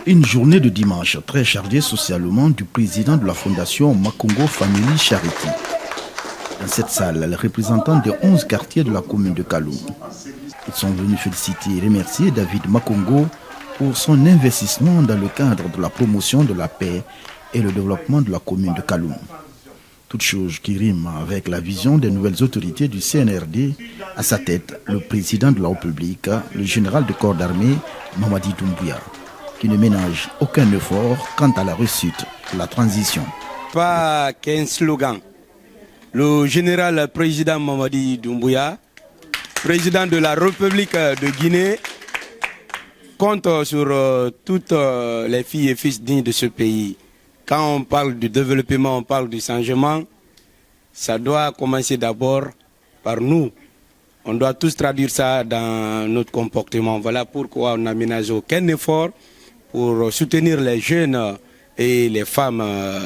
Une journée de dimanche très chargée socialement du président de la fondation Makongo Family Charity. Dans cette salle, les représentants des 11 quartiers de la commune de Kaloum. Ils sont venus féliciter et remercier David Makongo pour son investissement dans le cadre de la promotion de la paix et le développement de la commune de Kaloum. Toute chose qui rime avec la vision des nouvelles autorités du CNRD, à sa tête le président de la République, le général de corps d'armée Mamadi Doumbouya, qui ne ménage aucun effort quant à la réussite de la transition. Pas qu'un slogan. Le général président Mamadi Doumbouya, président de la République de Guinée, compte sur toutes les filles et fils dignes de ce pays. Quand on parle du développement, on parle du changement, ça doit commencer d'abord par nous. On doit tous traduire ça dans notre comportement. Voilà pourquoi on n'a ménagé aucun effort pour soutenir les jeunes et les femmes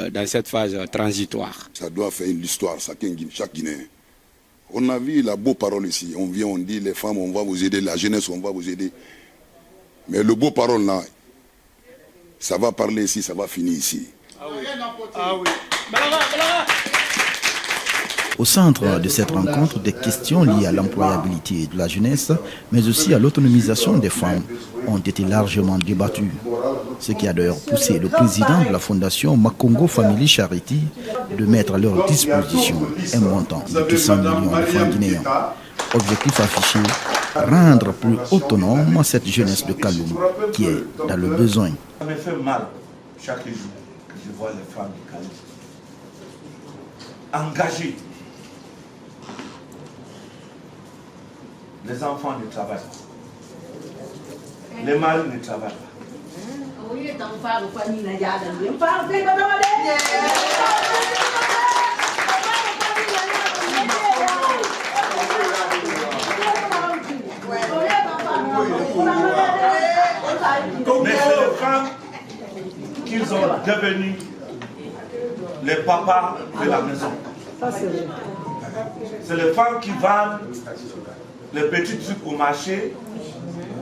dans cette phase transitoire. Ça doit faire une histoire, chaque Guinéen. On a vu la beau parole ici. On vient, on dit les femmes, on va vous aider, la jeunesse, on va vous aider. Mais le beau parole là, ça va parler ici, ça va finir ici. Ah oui. Au centre de cette rencontre, des questions liées à l'employabilité de la jeunesse, mais aussi à l'autonomisation des femmes, ont été largement débattues. Ce qui a d'ailleurs poussé le président de la fondation Makongo Family Charity de mettre à leur disposition un montant de 200 millions de francs guinéens. Objectif affiché, rendre plus autonome cette jeunesse de Kaloum qui est dans le besoin. Ça me fait mal chaque jour que je vois les femmes de Kaloum engagées. Les enfants ne travaillent pas. Les maris ne travaillent pas. Mais c'est les femmes qui sont devenues les papas de la maison. C'est les femmes qui vendent les petits trucs au marché,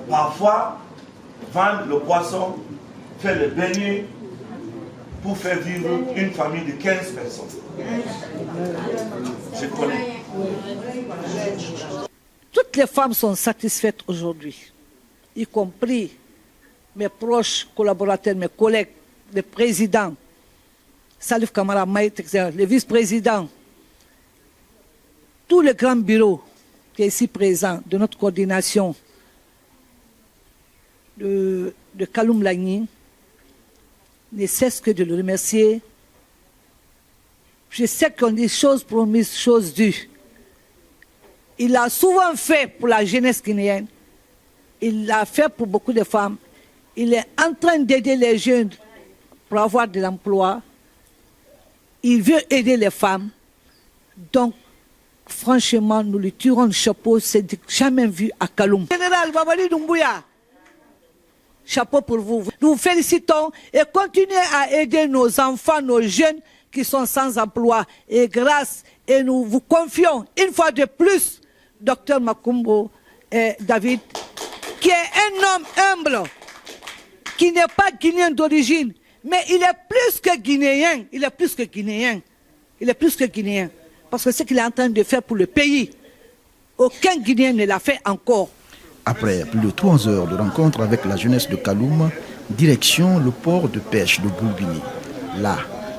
parfois vendent le poisson, faire les beignets pour faire vivre une famille de 15 personnes. Je connais. Toutes les femmes sont satisfaites aujourd'hui, y compris mes proches collaborateurs, mes collègues, les présidents, Salif Kamara Maït, les vice-présidents, tous les grands bureaux qui est ici présent de notre coordination de Kaloum Lagny, ne cesse que de le remercier. Je sais qu'on dit choses promises, choses dues. Il a souvent fait pour la jeunesse guinéenne. Il l'a fait pour beaucoup de femmes. Il est en train d'aider les jeunes pour avoir de l'emploi. Il veut aider les femmes. Donc, franchement, nous lui tirons le chapeau. C'est jamais vu à Kaloum. Général Mamadi Doumbouya, chapeau pour vous. Nous vous félicitons et continuez à aider nos enfants, nos jeunes qui sont sans emploi. Et grâce, et nous vous confions une fois de plus, Dr Makumbo et David, qui est un homme humble, qui n'est pas guinéen d'origine, mais il est plus que guinéen. Il est plus que guinéen. Il est plus que guinéen. Parce que ce qu'il est en train de faire pour le pays, aucun Guinéen ne l'a fait encore. Après plus de 3 heures de rencontre avec la jeunesse de Kaloum, direction le port de pêche de Boulbini. Là,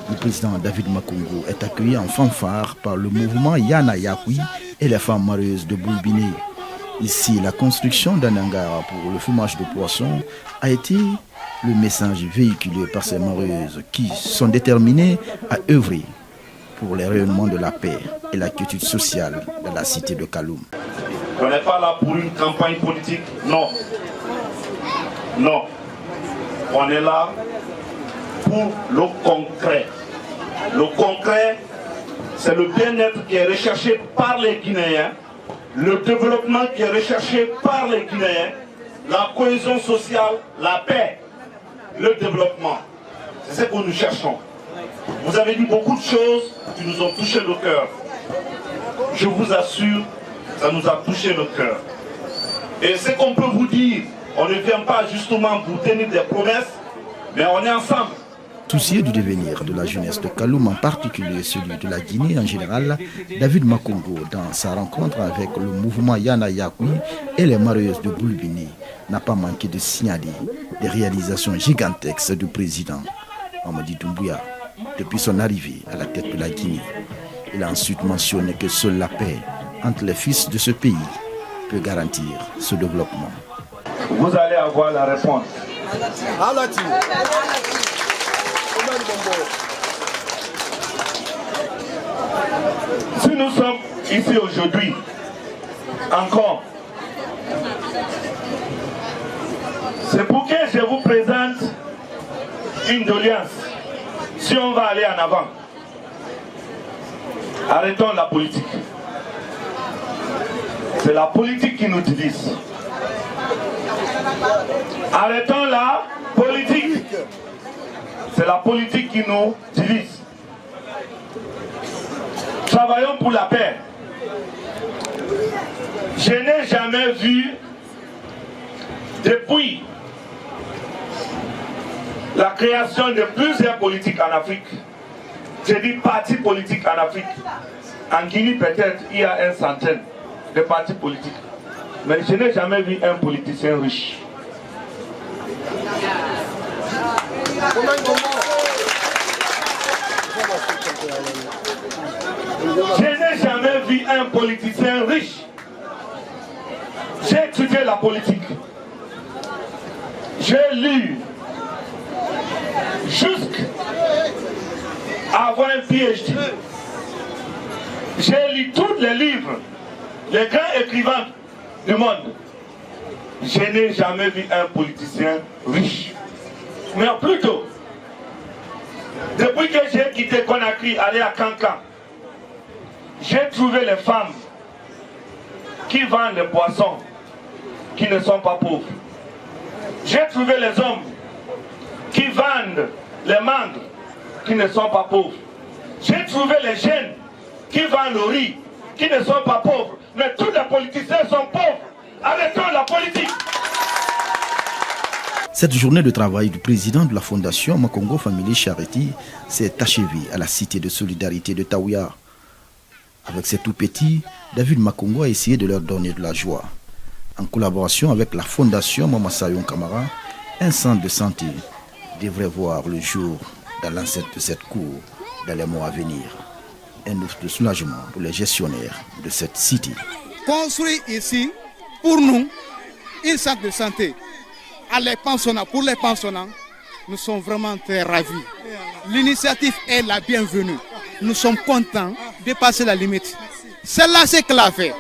le président David Makongo est accueilli en fanfare par le mouvement Yana Yakoui et les femmes marieuses de Boulbini. Ici, la construction d'un hangar pour le fumage de poissons a été le message véhiculé par ces marieuses qui sont déterminées à œuvrer pour le rayonnement de la paix et la quiétude sociale dans la cité de Kaloum. On n'est pas là pour une campagne politique, non. Non. On est là pour le concret. Le concret, c'est le bien-être qui est recherché par les Guinéens, le développement qui est recherché par les Guinéens, la cohésion sociale, la paix, le développement. C'est ce que nous cherchons. Vous avez dit beaucoup de choses qui nous ont touché le cœur. Je vous assure, ça nous a touché le cœur. Et ce qu'on peut vous dire, on ne vient pas justement pour tenir des promesses, Mais on est ensemble. Soucieux du devenir de la jeunesse de Kaloum, en particulier celui de la Guinée en général, David Makongo, dans sa rencontre avec le mouvement Yana Yakoui et les Mareyeuses de Boulbini, n'a pas manqué de signaler des réalisations gigantesques du président Mamadi Doumbouya depuis son arrivée à la tête de la Guinée. Il a ensuite mentionné que seule la paix entre les fils de ce pays peut garantir ce développement. Vous allez avoir la réponse. Si nous sommes ici aujourd'hui, encore, c'est pour que je vous présente une doléance. Si on va aller en avant, arrêtons la politique. C'est la politique qui nous divise. Arrêtons la politique. C'est la politique qui nous divise. Travaillons pour la paix. Je n'ai jamais vu, depuis la création de plusieurs politiques en Afrique, je dis partis politiques en Afrique, en Guinée peut-être il y a 100 de partis politiques, mais je n'ai jamais vu un politicien riche. Je n'ai jamais vu un politicien riche. J'ai étudié la politique. J'ai lu jusqu'à avoir un PhD. J'ai lu tous les livres, les grands écrivains du monde. Je n'ai jamais vu un politicien riche. Mais plutôt, depuis que j'ai quitté Conakry, aller à Cancan, j'ai trouvé les femmes qui vendent les poissons, qui ne sont pas pauvres. J'ai trouvé les hommes qui vendent les mangues, qui ne sont pas pauvres. J'ai trouvé les jeunes qui vendent le riz, qui ne sont pas pauvres. Mais tous les politiciens sont pauvres. Arrêtons la politique. Cette journée de travail du président de la Fondation Makongo Family Charity s'est achevée à la cité de solidarité de Taouya. Avec ces tout petits, David Makongo a essayé de leur donner de la joie. En collaboration avec la Fondation Mama Sayon Kamara, un centre de santé devrait voir le jour dans l'enceinte de cette cour dans les mois à venir. Un ouf de soulagement pour les gestionnaires de cette cité. Construire ici, pour nous, un centre de santé pour les pensionnats, nous sommes vraiment très ravis. L'initiative est la bienvenue. Nous sommes contents de passer la limite. C'est là ce qu'elle a fait.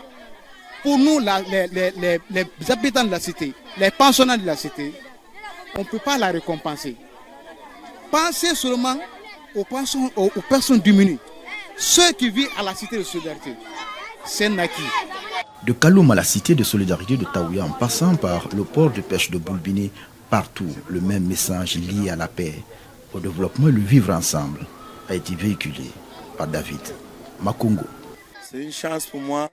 Pour nous, les habitants de la cité, les pensionnats de la cité, on ne peut pas la récompenser. Pensez seulement aux personnes diminuées, ceux qui vivent à la cité de solidarité. C'est un acquis. De Kaloum à la cité de solidarité de Taouya, en passant par le port de pêche de Boulbini, partout le même message lié à la paix, au développement et le vivre ensemble a été véhiculé par David Makongo. C'est une chance pour moi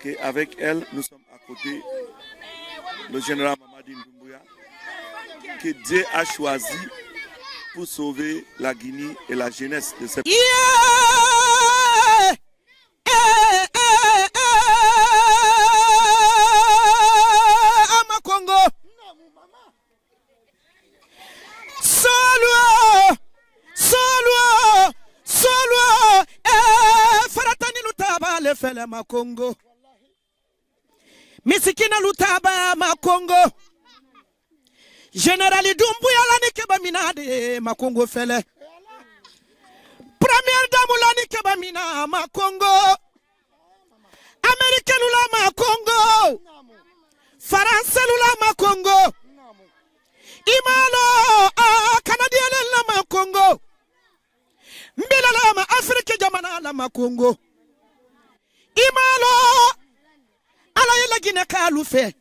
qu'avec elle, nous sommes à côté le général Mamadi Doumbouya, que Dieu a choisi pour sauver la Guinée et la jeunesse de cette... Fele Makongo Misikina lutaba Makongo Generali Doumbouya lani keba minade Makongo fele Première dame lani keba mina Makongo Américain lula Makongo Français lula Makongo Imalo Canadien la Makongo Mbila la Afrique jamana la Makongo Imalo ala yela gina kalu fe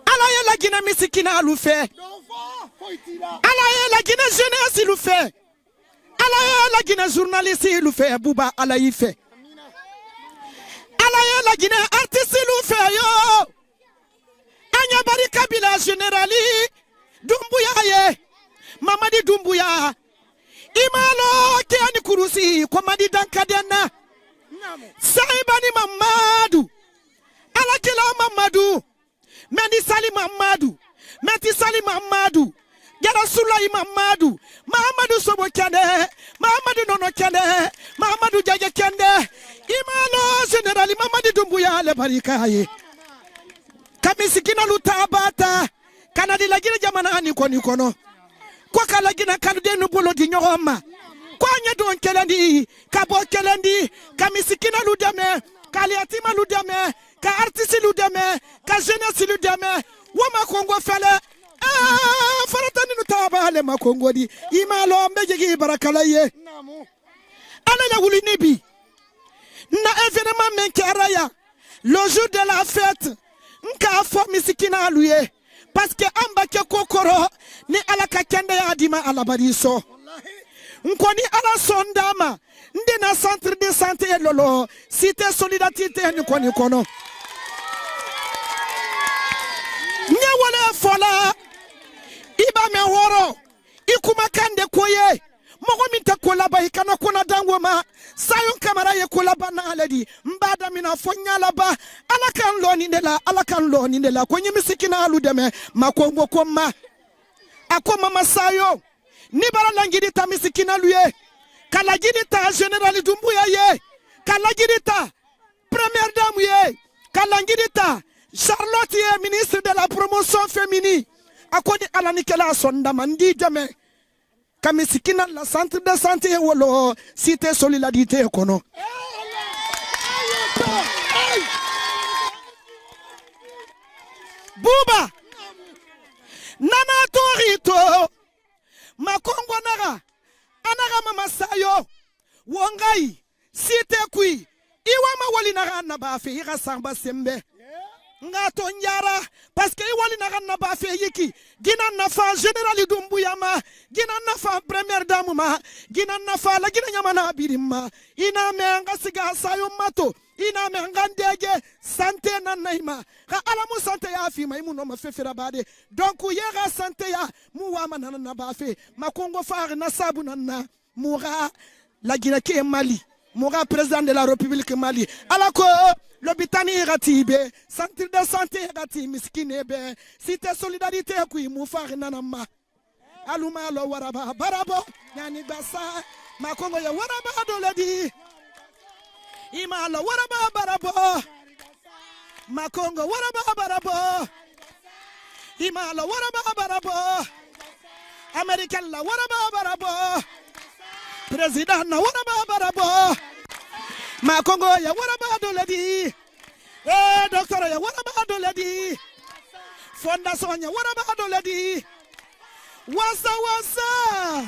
ala yela gina misikina lu fe ala yela gina jeunesse lu fe ala yela gina journaliste lu fe buba ala yife ala yela gina artiste lu fe yo anya bari kabila generali Doumbouya ye Mamadi Doumbouya imalo kiani kurusi kwa madi dankadena saibani Mamadou alakila Mamadou mendi sali Mamadou meti sali Mamadou Gara Sulai Mamadou Mamadou Sobo Kende Mamadou Nono Kende Mamadou Jaja Kende imalo generali Mamadi Doumbouya le barikaye kamisikina lutabata kanadi lagina jamana ni kono kwa kala gina kanude no bolo di nyoma kwa nyadon kelendi kabo kelendi kamisikina ludame kaliatima ludame ka artiste ludame ka jeunesse ludame wama kongo fele faratani no tabale makongo di imalo mbejegi barakalaye ana ya wuli nibi na événement menkaraya le jour de la fête nka fo misikina aluye parce que ambake kokoro ni alaka kende ya adima alabariso nkoni ala sondama ndina centre de santé lolo cité solidarité ni koni kono nyawale fola iba me woro ikuma kande koye mogo minta kolaba ikana kona dangoma sayon kamara ye kolaba na aledi mbada mina fonya laba alakan lo ni ndela kwenye misikina aludeme makongo koma akoma masayo nibara langidi ta misikina luye kalagidi ta general Doumbouya ye kalagidi ta première dame ye kalagidi ta Charlotte ye ministre de la promotion féminine akoni alanikela sonda mandi jame kamisikina la centre de santé wolo cité solidarité kono Buba nana torito makongo naga anaga mama sayo wongai cité kui iwama wali naga na bafe ira samba sembe ngato nyara parce que wali naga na bafe yiki gina nafa général Doumbouya ma gina nafa première dame ma gina nafa la gina nyama na birima ina menga siga sayo mato ina menga ndege santé na naima ka alamu santé ya fi mai muno mafefera bade donc yega santé ya muwa manana na bafe makongo far na sabu na mura la gina ke Mali mura président de la République Mali alako l'hôpital iratibe centre de santé irati miskine be cité solidarité ku mu far nanama aluma lo waraba barabo nyani basa makongo ya waraba doledi imalo waraba barabo makongo waraba barabo imalo waraba barabo american la waraba barabo président na waraba barabo makongo ya waraba doledi docteur ya waraba doledi fondation ya waraba doledi wasa